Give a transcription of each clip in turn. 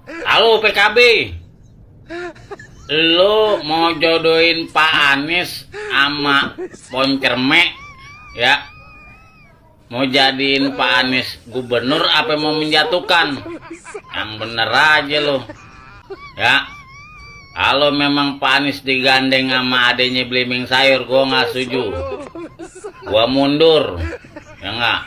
Halo PKB, lo mau jodohin Pak Anies sama Poncerme ya? Mau jadiin Pak Anies gubernur apa mau menjatuhkan? Yang bener aja lo ya. Kalau memang Pak Anies digandeng sama adenya belimbing sayur, gua nggak setuju. Gua mundur, ya nggak?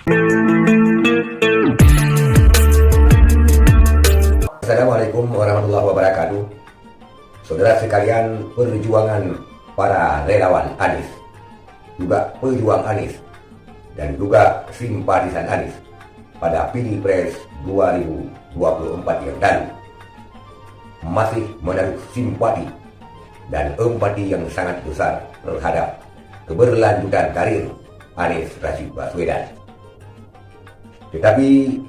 Assalamualaikum warahmatullahi wabarakatuh. Saudara sekalian, perjuangan para relawan Anies, juga pejuang Anies, dan juga simpatisan Anies pada Pilpres 2024 yang lalu masih menaruh simpati dan empati yang sangat besar terhadap keberlanjutan karir Anies Rashid Baswedan. Tetapi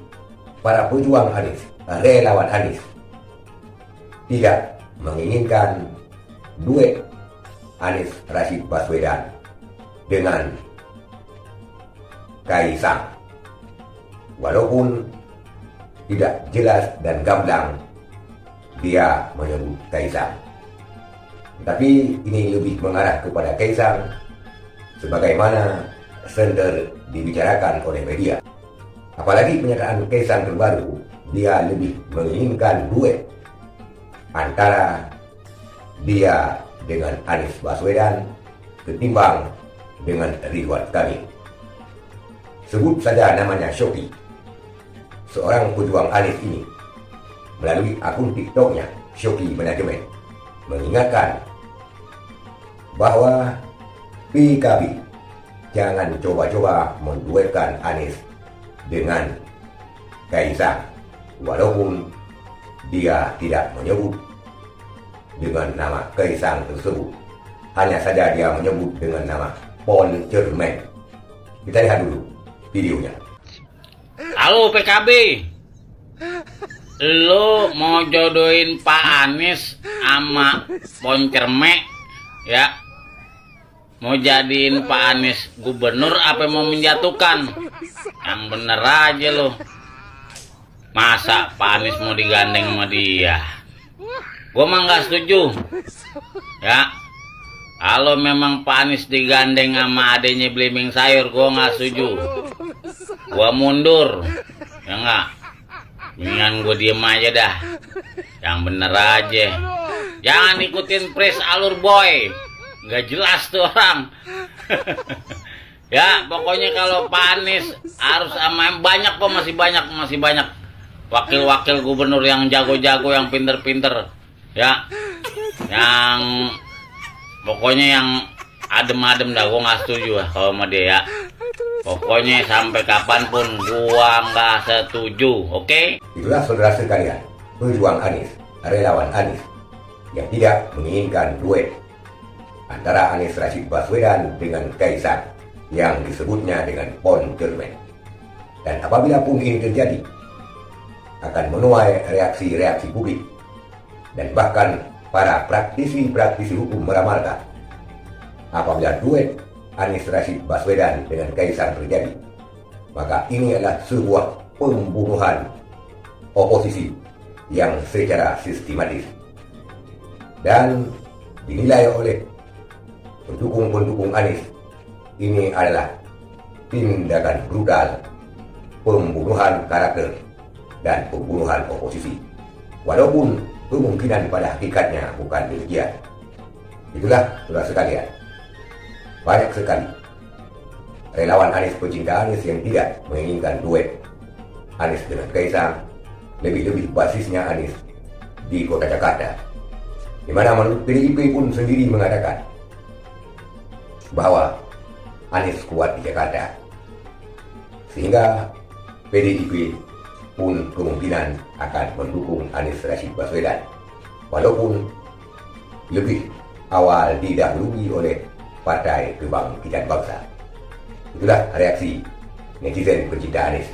para pejuang Anies, relawan Anies, tidak menginginkan duet Anies Rashid Baswedan dengan Kaisang, walaupun tidak jelas dan gamblang dia menyebut Kaisang. Tapi ini lebih mengarah kepada Kaisang sebagaimana sender dibicarakan oleh media. Apalagi pernyataan Kaisang terbaru, dia lebih menginginkan duet antara dia dengan Anies Baswedan ketimbang dengan Ridwan Kamil. Sebut saja namanya Shoki, seorang pejuang Anies ini, melalui akun TikToknya Shoki Manajemen, mengingatkan bahwa PKB jangan coba-coba menduetkan Anies dengan Kaisang, walaupun dia tidak menyebut dengan nama Kaisang tersebut, hanya saja dia menyebut dengan nama Poncerme. Kita lihat dulu videonya. Halo PKB, lo mau jodohin Pak Anies sama Poncerme ya? Mau jadiin Pak Anies gubernur apa mau menjatuhkan? Yang bener aja lo. Masa Pak Anies mau digandeng sama dia? Gua mah nggak setuju ya. Kalau memang Pak Anies digandeng sama adenya belimbing sayur, gua nggak setuju. Gua mundur, ya nggak? Mendingan gua diem aja dah. Yang bener aja. Jangan ikutin Pris alur boy, nggak jelas tuh orang. Ya pokoknya kalau Pak Anies harus sama banyak kok, masih banyak wakil-wakil gubernur yang jago-jago, yang pinter-pinter ya, yang pokoknya yang adem-adem dah. Gua nggak setuju lah kalau sama dia ya. Pokoknya sampai kapanpun gua nggak setuju, oke? Itulah saudara sekalian, pejuang Anies, relawan Anies, yang tidak menginginkan duet antara Anies Rashid Baswedan dengan Kaisang yang disebutnya dengan Poncerme. Dan apabila pun ini terjadi, akan menuai reaksi-reaksi publik, dan bahkan para praktisi hukum meramalkan apabila duet Anies Rashid Baswedan dengan Kaisang terjadi, maka ini adalah sebuah pembunuhan oposisi yang secara sistematis, dan dinilai oleh pendukung Anies ini adalah tindakan brutal, pembunuhan karakter dan pembunuhan oposisi, walaupun kemungkinan pada hakikatnya bukan demikian. Itulah saudara sekalian, banyak sekali relawan Anies, pecinta Anies yang tidak menginginkan duet Anies dengan Kaisang, lebih-lebih basisnya Anies di kota Jakarta, di mana menurut PDIP pun sendiri mengatakan bahwa Anies kuat di Jakarta, sehingga PDIP pun kemungkinan akan mendukung Anies Rashid Baswedan, walaupun lebih awal didahului oleh Partai Kebangkitan Bangsa. Itulah reaksi netizen pecinta Anies.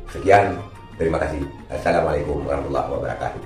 Sekian, terima kasih. Assalamualaikum warahmatullahi wabarakatuh.